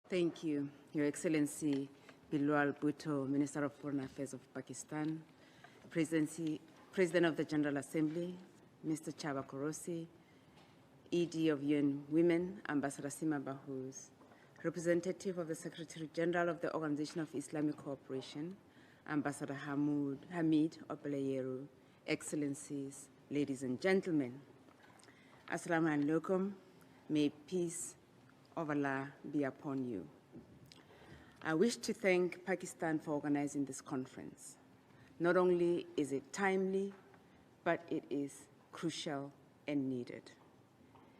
Thank you, Your Excellency Bilwal Bhutto, Minister of Foreign Affairs of Pakistan, President of the General Assembly, Mr. Chaba Korosi, ED of UN Women, Ambassador Sima Bahous, Representative of the Secretary General of the Organization of Islamic Cooperation, Ambassador Hamid Opelayeru, Excellencies, ladies and gentlemen. Asslam-O-Alaikum, may peace of Allah be upon you. I wish to thank Pakistan for organizing this conference. Not only is it timely, but it is crucial and needed.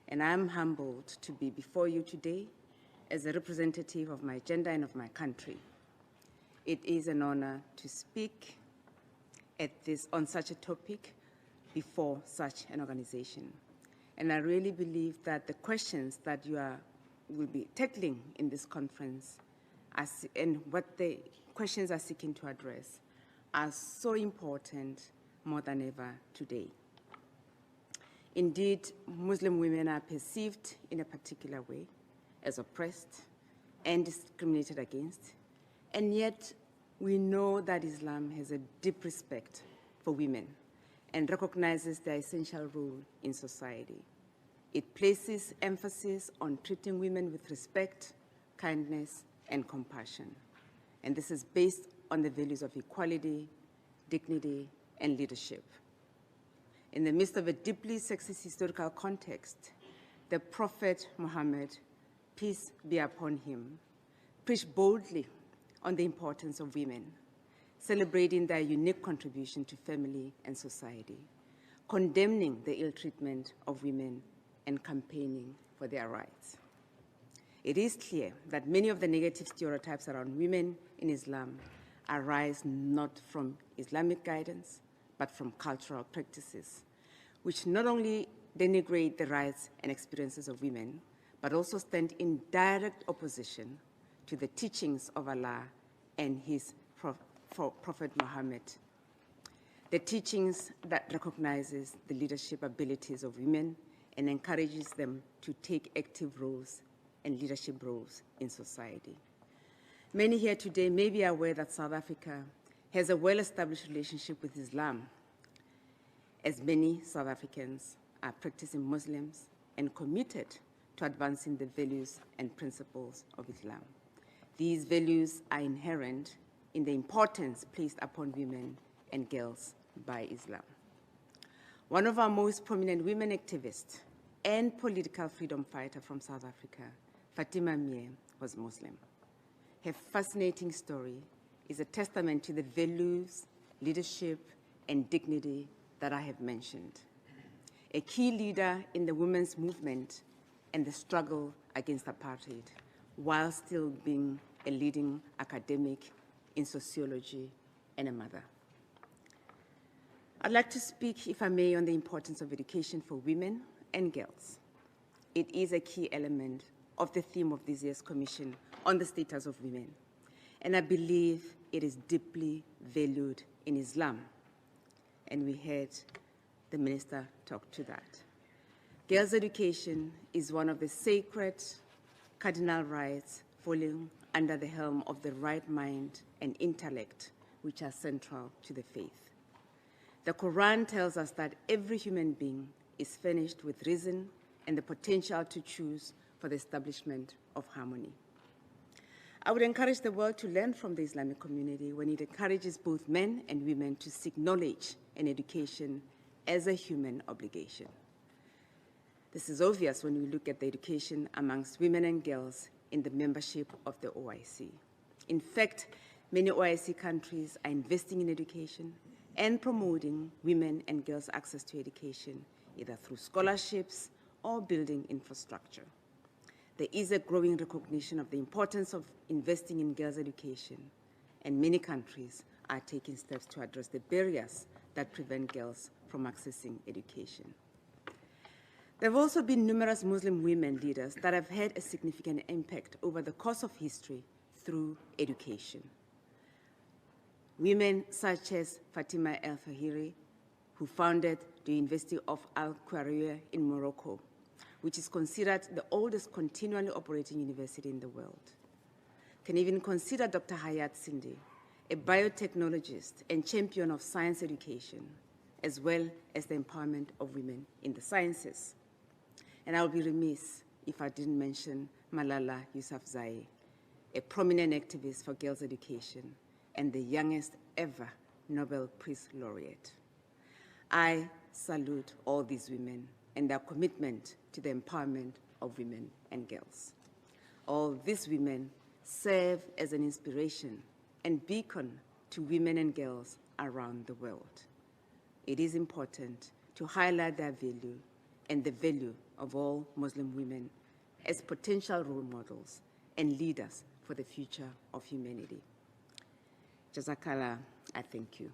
And I'm humbled to be before you today as a representative of my gender and of my country. It is an honor to speak on such a topic before such an organization. And I really believe that the questions that will be tackling in this conference and what the questions are seeking to address are so important more than ever today. Indeed, Muslim women are perceived in a particular way as oppressed and discriminated against, and yet we know that Islam has a deep respect for women and recognizes their essential role in society. It places emphasis on treating women with respect, kindness, and compassion. And this is based on the values of equality, dignity, and leadership. In the midst of a deeply sexist historical context, the Prophet Muhammad, peace be upon him, preached boldly on the importance of women, celebrating their unique contribution to family and society, condemning the ill treatment of women and campaigning for their rights. It is clear that many of the negative stereotypes around women in Islam arise not from Islamic guidance, but from cultural practices, which not only denigrate the rights and experiences of women, but also stand in direct opposition to the teachings of Allah and his Prophet Muhammad. The teachings that recognizes the leadership abilities of women and encourages them to take active roles and leadership roles in society. Many here today may be aware that South Africa has a well-established relationship with Islam, as many South Africans are practicing Muslims and committed to advancing the values and principles of Islam. These values are inherent in the importance placed upon women and girls by Islam. One of our most prominent women activists and political freedom fighter from South Africa, Fatima Mie, was Muslim. Her fascinating story is a testament to the values, leadership, and dignity that I have mentioned. A key leader in the women's movement and the struggle against apartheid, while still being a leading academic in sociology and a mother. I'd like to speak, if I may, on the importance of education for women and girls. It is a key element of the theme of this year's Commission on the Status of Women, and I believe it is deeply valued in Islam, and we heard the Minister talk to that. Girls' education is one of the sacred cardinal rights falling under the helm of the right mind and intellect, which are central to the faith. The Quran tells us that every human being is furnished with reason and the potential to choose for the establishment of harmony. I would encourage the world to learn from the Islamic community when it encourages both men and women to seek knowledge and education as a human obligation. This is obvious when we look at the education amongst women and girls in the membership of the OIC. In fact, many OIC countries are investing in education and promoting women and girls' access to education, either through scholarships or building infrastructure. There is a growing recognition of the importance of investing in girls' education, and many countries are taking steps to address the barriers that prevent girls from accessing education. There have also been numerous Muslim women leaders that have had a significant impact over the course of history through education. Women such as Fatima El-Fahiri, who founded the University of Al-Qarawiyya in Morocco, which is considered the oldest continually operating university in the world. can even consider Dr. Hayat Sinde, a biotechnologist and champion of science education, as well as the empowerment of women in the sciences. And I'll be remiss if I didn't mention Malala Yousafzai, a prominent activist for girls' education and the youngest ever Nobel Peace Laureate. I salute all these women and their commitment to the empowerment of women and girls. All these women serve as an inspiration and beacon to women and girls around the world. It is important to highlight their value and the value of all Muslim women as potential role models and leaders for the future of humanity. Jazakallah, I thank you.